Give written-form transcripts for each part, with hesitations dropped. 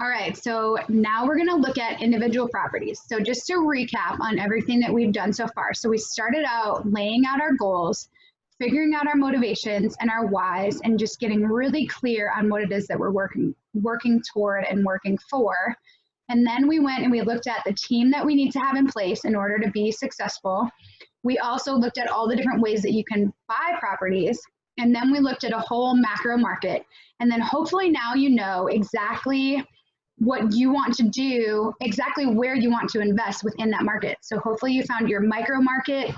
All right, so now we're gonna look at individual properties. So just to recap on everything that we've done so far. So we started out laying out our goals, figuring out our motivations and our whys, and just getting really clear on what it is that we're working toward and working for. And then we went and we looked at the team that we need to have in place in order to be successful. We also looked at all the different ways that you can buy properties. And then we looked at a whole macro market. And then hopefully now you know exactly what you want to do, exactly where you want to invest within that market. So hopefully you found your micro market,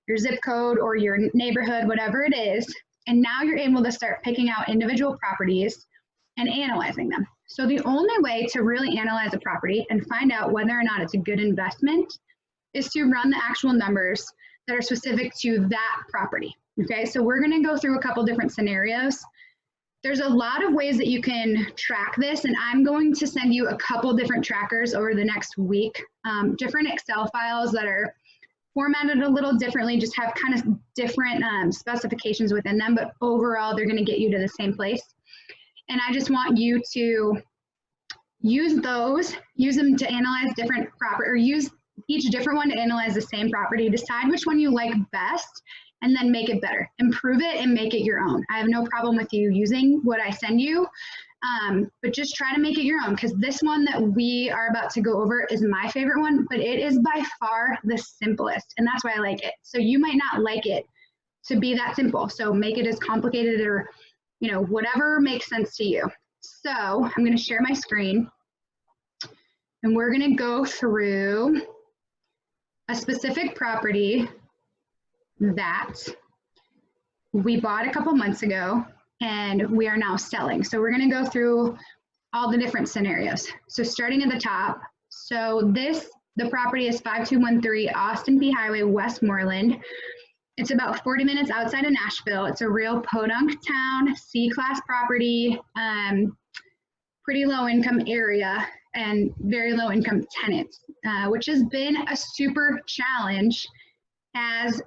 your zip code, or your neighborhood, whatever it is. And now you're able to start picking out individual properties and analyzing them. So the only way to really analyze a property and find out whether or not it's a good investment is to run the actual numbers that are specific to that property. Okay, so we're going to go through a couple different scenarios. There's a lot of ways that you can track this, and I'm going to send you a couple different trackers over the next week, different Excel files that are formatted a little differently, just have kind of different specifications within them, but overall they're going to get you to the same place. And I just want you to use them to analyze different property, or use each different one to analyze the same property, decide which one you like best, and then make it better. Improve it and make it your own. I have no problem with you using what I send you, but just try to make it your own, because this one that we are about to go over is my favorite one, but it is by far the simplest, and that's why I like it. So you might not like it to be that simple, so make it as complicated, or whatever makes sense to you. So I'm going to share my screen, and we're going to go through a specific property that we bought a couple months ago and we are now selling. So we're going to go through all the different scenarios. So starting at the top, so the property is 5213 Austin P Highway, Westmoreland. It's about 40 minutes outside of Nashville. It's a real podunk town, C-class property, pretty low income area and very low income tenants, which has been a super challenge as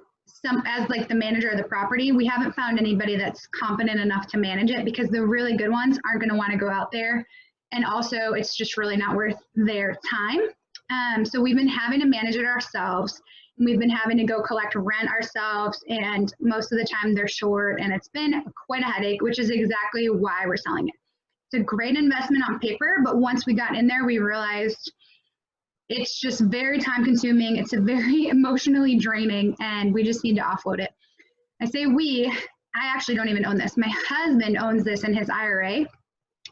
like the manager of the property. We haven't found anybody that's competent enough to manage it, because the really good ones aren't going to want to go out there. And also it's just really not worth their time. So we've been having to manage it ourselves. We've been having to go collect rent ourselves, and most of the time they're short, and it's been quite a headache, which is exactly why we're selling it. It's a great investment on paper, but once we got in there, we realized it's just very time consuming. It's a very emotionally draining, and we just need to offload it. I say we, I actually don't even own this. My husband owns this in his IRA,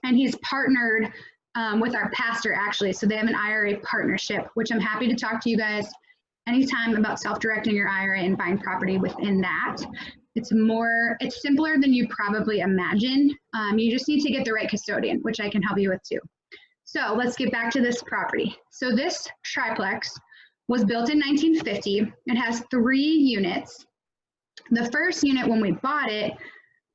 and he's partnered with our pastor actually. So they have an IRA partnership, which I'm happy to talk to you guys anytime about self-directing your IRA and buying property within that. It's simpler than you probably imagine. You just need to get the right custodian, which I can help you with too. So let's get back to this property. So this triplex was built in 1950. It has 3 units. The first unit when we bought it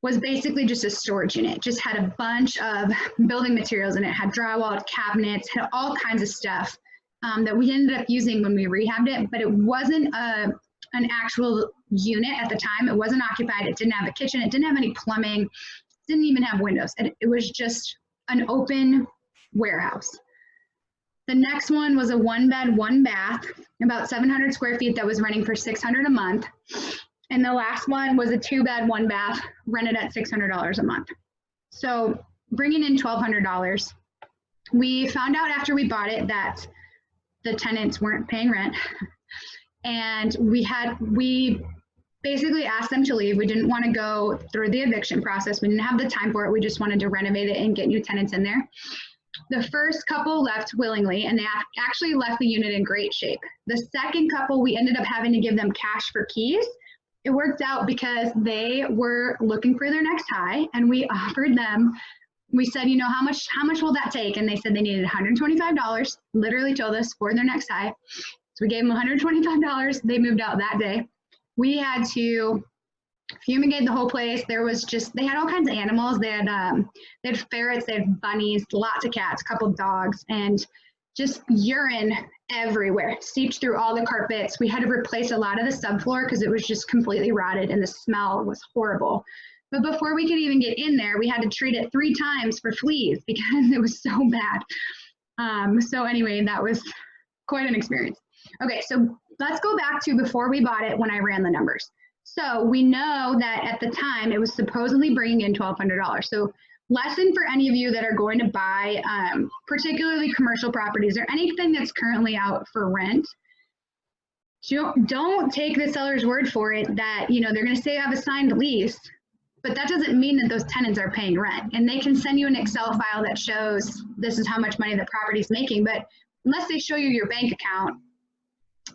was basically just a storage unit. Just had a bunch of building materials in it. Had drywall, cabinets, had all kinds of stuff that we ended up using when we rehabbed it, but it wasn't an actual unit at the time. It wasn't occupied. It didn't have a kitchen. It didn't have any plumbing. Didn't even have windows. It was just an open warehouse. The next one was a 1-bed, 1-bath, about 700 square feet, that was renting for $600 a month. And the last one was a 2-bed, 1-bath, rented at $600 a month. So bringing in $1,200. We found out after we bought it that the tenants weren't paying rent, and we basically asked them to leave. We didn't want to go through the eviction process. We didn't have the time for it. We just wanted to renovate it and get new tenants in there. The first couple left willingly, and they actually left the unit in great shape. The second couple, we ended up having to give them cash for keys. It worked out because they were looking for their next high, and we offered them, we said, how much will that take? And they said they needed $125, literally told us, for their next high. So we gave them $125. They moved out that day. We had to fumigate the whole place. They had all kinds of animals. They had ferrets, they had bunnies, lots of cats, a couple dogs, and just urine everywhere, seeped through all the carpets. We had to replace a lot of the subfloor because it was just completely rotted and the smell was horrible. But before we could even get in there, we had to treat it 3 times for fleas because it was so bad. So anyway, that was quite an experience. Okay, so let's go back to before we bought it when I ran the numbers. So we know that at the time it was supposedly bringing in $1,200. So lesson for any of you that are going to buy particularly commercial properties or anything that's currently out for rent, don't take the seller's word for it that, you know, they're going to say I have a signed lease, but that doesn't mean that those tenants are paying rent. And they can send you an Excel file that shows this is how much money the property's making, but unless they show you your bank account,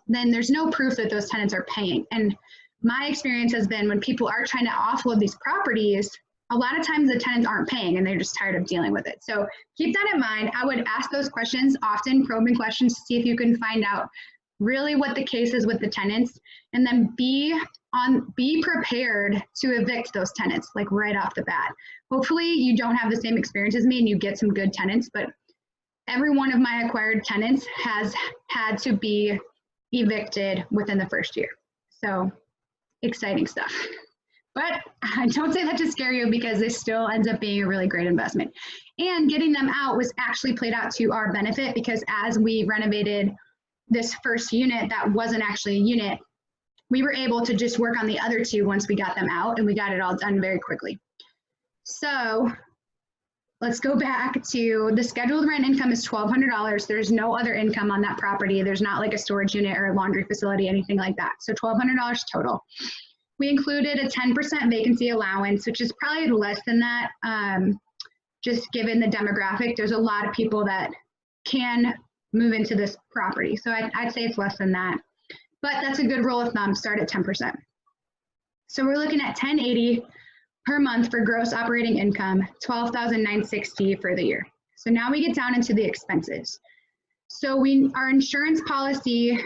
then there's no proof that those tenants are paying. And my experience has been when people are trying to offload these properties, a lot of times the tenants aren't paying and they're just tired of dealing with it. So keep that in mind. I would ask those questions often, probing questions to see if you can find out really what the case is with the tenants, and then be prepared to evict those tenants like right off the bat. Hopefully you don't have the same experience as me and you get some good tenants, but every one of my acquired tenants has had to be evicted within the first year. So exciting stuff. But I don't say that to scare you because this still ends up being a really great investment. And getting them out was actually played out to our benefit because as we renovated this first unit that wasn't actually a unit, we were able to just work on the other 2 once we got them out, and we got it all done very quickly. So let's go back to the scheduled rent income is $1,200. There's no other income on that property. There's not like a storage unit or a laundry facility, anything like that. So $1,200 total. We included a 10% vacancy allowance, which is probably less than that, just given the demographic. There's a lot of people that can move into this property. So I'd say it's less than that, but that's a good rule of thumb, start at 10%. So we're looking at $1,080 per month for gross operating income, $12,960 for the year. So now we get down into the expenses. So our insurance policy,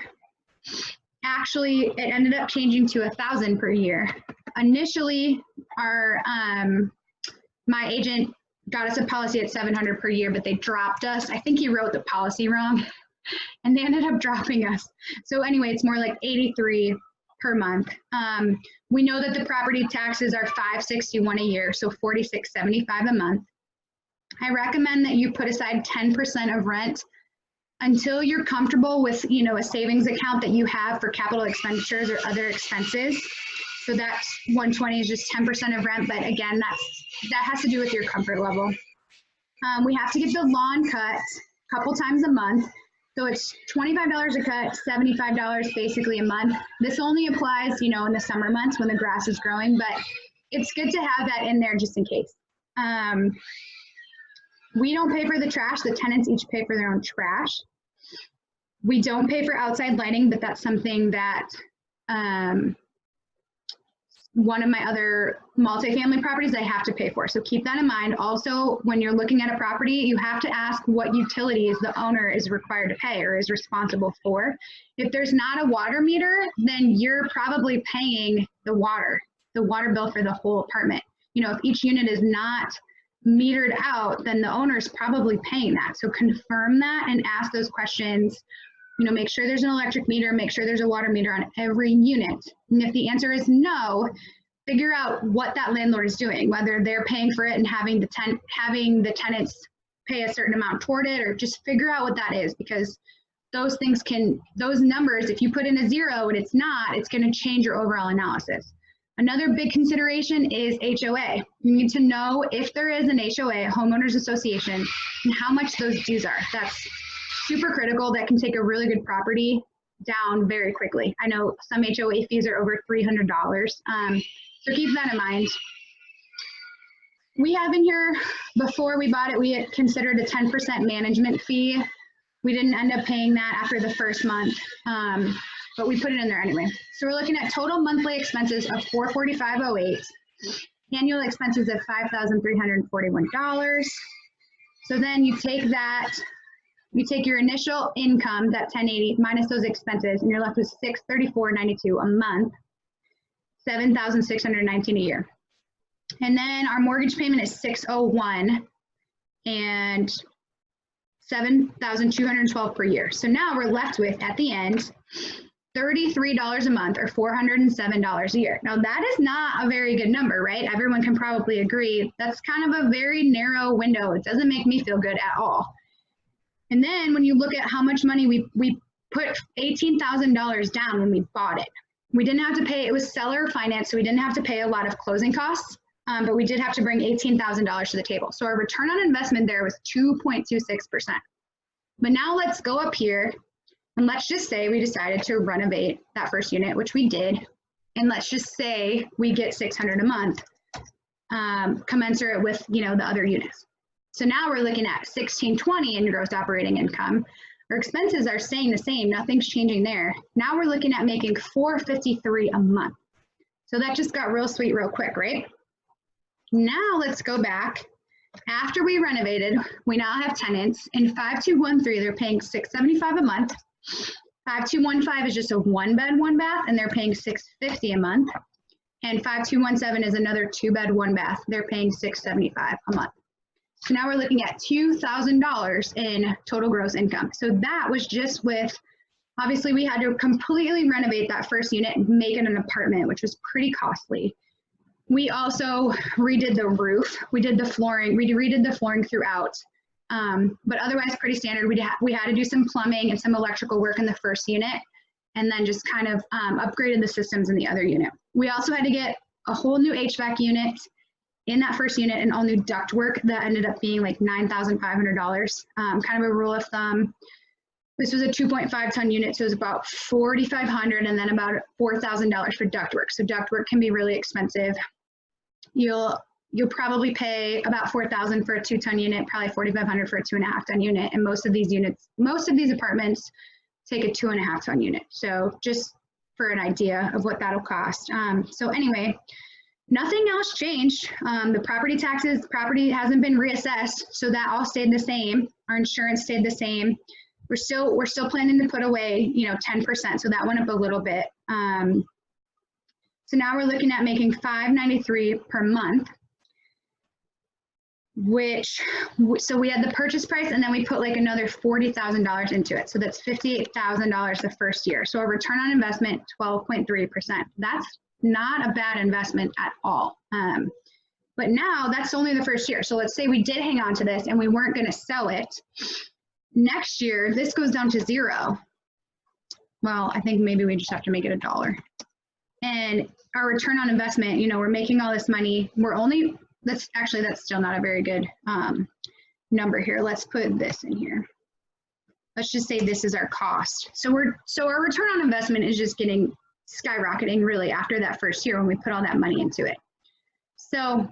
actually, it ended up changing to $1,000 per year. Initially, my agent got us a policy at $700 per year, but they dropped us. I think he wrote the policy wrong, and they ended up dropping us. So anyway, it's more like $83 per month. We know that the property taxes are $561 a year, so $46.75 a month. I recommend that you put aside 10% of rent until you're comfortable with, you know, a savings account that you have for capital expenditures or other expenses. So that's 120 is just 10% of rent, but again, that has to do with your comfort level. We have to get the lawn cut a couple times a month. So it's $25 a cut, $75 basically a month. This only applies, you know, in the summer months when the grass is growing, but it's good to have that in there just in case. We don't pay for the trash. The tenants each pay for their own trash. We don't pay for outside lighting, but that's something that one of my other multifamily properties I have to pay for. So keep that in mind. Also, when you're looking at a property, you have to ask what utilities the owner is required to pay or is responsible for. If there's not a water meter, then you're probably paying the water bill for the whole apartment. You know, if each unit is not metered out, then the owner is probably paying that. So confirm that and ask those questions. You know, make sure there's an electric meter, make sure there's a water meter on every unit. And if the answer is no, figure out what that landlord is doing, whether they're paying for it and having the tenants pay a certain amount toward it, or just figure out what that is, because those numbers, if you put in a 0 and it's not, it's going to change your overall analysis. Another big consideration is HOA. You need to know if there is an HOA, homeowners association, and how much those dues are. That's super critical. That can take a really good property down very quickly. I know some HOA fees are over $300. So keep that in mind. We have in here, before we bought it, we had considered a 10% management fee. We didn't end up paying that after the first month, but we put it in there anyway. So we're looking at total monthly expenses of $445.08, annual expenses of $5,341. So then you take that, you take your initial income, that $1,080, minus those expenses, and you're left with $634.92 a month, $7,619 a year. And then our mortgage payment is $601 and $7,212 per year. So now we're left with, at the end, $33 a month or $407 a year. Now that is not a very good number, right? Everyone can probably agree. That's kind of a very narrow window. It doesn't make me feel good at all. And then when you look at how much money we put $18,000 down when we bought it. We didn't have to pay, it was seller finance, so we didn't have to pay a lot of closing costs, but we did have to bring $18,000 to the table. So our return on investment there was 2.26%. But now let's go up here and let's just say we decided to renovate that first unit, which we did. And let's just say we get $600 a month, commensurate with, you know, the other units. So now we're looking at $1,620 in gross operating income. Our expenses are staying the same, nothing's changing there. Now we're looking at making $453 a month. So that just got real sweet real quick, right? Now let's go back. After we renovated, we now have tenants. In 5213, they're paying $675 a month. 5215 is just a 1-bed, 1-bath, and they're paying $650 a month. And 5217 is another 2-bed, 1-bath. They're paying $675 a month. So now we're looking at $2,000 in total gross income. So that was just with, obviously we had to completely renovate that first unit and make it an apartment, which was pretty costly. We also redid the roof. We did the flooring, we redid the flooring throughout. But otherwise pretty standard. We had to do some plumbing and some electrical work in the first unit, and then just kind of upgraded the systems in the other unit. We also had to get a whole new HVAC unit in that first unit and all new duct work that ended up being like $9,500. Kind of a rule of thumb. This was a 2.5 ton unit, so it was about $4,500 and then about $4,000 for duct work. So duct work can be really expensive. You'll probably pay about $4,000 for a 2-ton unit, probably $4,500 for a 2.5-ton unit. And most of these apartments take a 2.5-ton unit. So just for an idea of what that'll cost. So anyway, nothing else changed. The property hasn't been reassessed, so that all stayed the same. Our insurance stayed the same. We're still planning to put away, 10%, so that went up a little bit. So now we're looking at making $593 per month, so we had the purchase price and then we put like another $40,000 into it. So that's $58,000 the first year. So our return on investment, 12.3%. That's not a bad investment at all. But now that's only the first year. So let's say we did hang on to this and we weren't going to sell it. Next year, this goes down to 0. Well, I think maybe we just have to make it $1. And our return on investment, we're making all this money. That's still not a very good number here. Let's put this in here. Let's just say this is our cost. So our return on investment is just skyrocketing really after that first year when we put all that money into it. So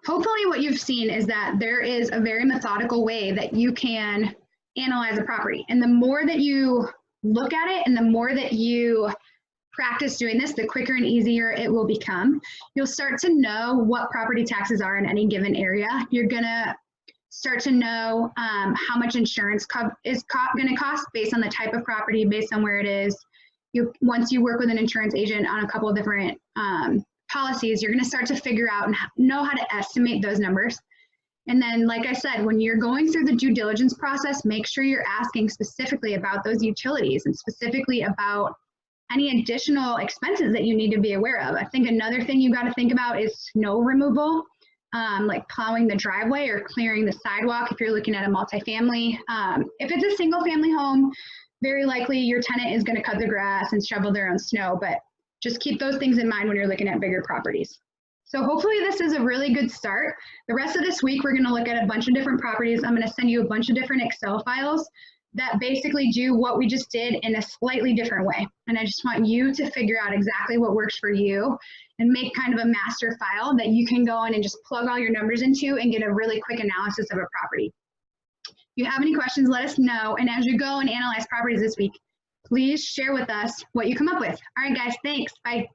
hopefully what you've seen is that there is a very methodical way that you can analyze a property. And the more that you look at it and the more that you practice doing this, the quicker and easier it will become. You'll start to know what property taxes are in any given area. You're gonna start to know how much insurance is gonna cost based on the type of property, based on where it is. Once you work with an insurance agent on a couple of different policies, you're gonna start to figure out and know how to estimate those numbers. And then, like I said, when you're going through the due diligence process, make sure you're asking specifically about those utilities and specifically about any additional expenses that you need to be aware of. I think another thing you got to think about is snow removal, like plowing the driveway or clearing the sidewalk if you're looking at a multifamily. If it's a single family home, very likely your tenant is going to cut the grass and shovel their own snow, but just keep those things in mind when you're looking at bigger properties. So hopefully this is a really good start. The rest of this week, we're going to look at a bunch of different properties. I'm going to send you a bunch of different Excel files that basically do what we just did in a slightly different way. And I just want you to figure out exactly what works for you and make kind of a master file that you can go in and just plug all your numbers into and get a really quick analysis of a property. If you have any questions, let us know. And as you go and analyze properties this week, please share with us what you come up with. All right, guys, thanks. Bye.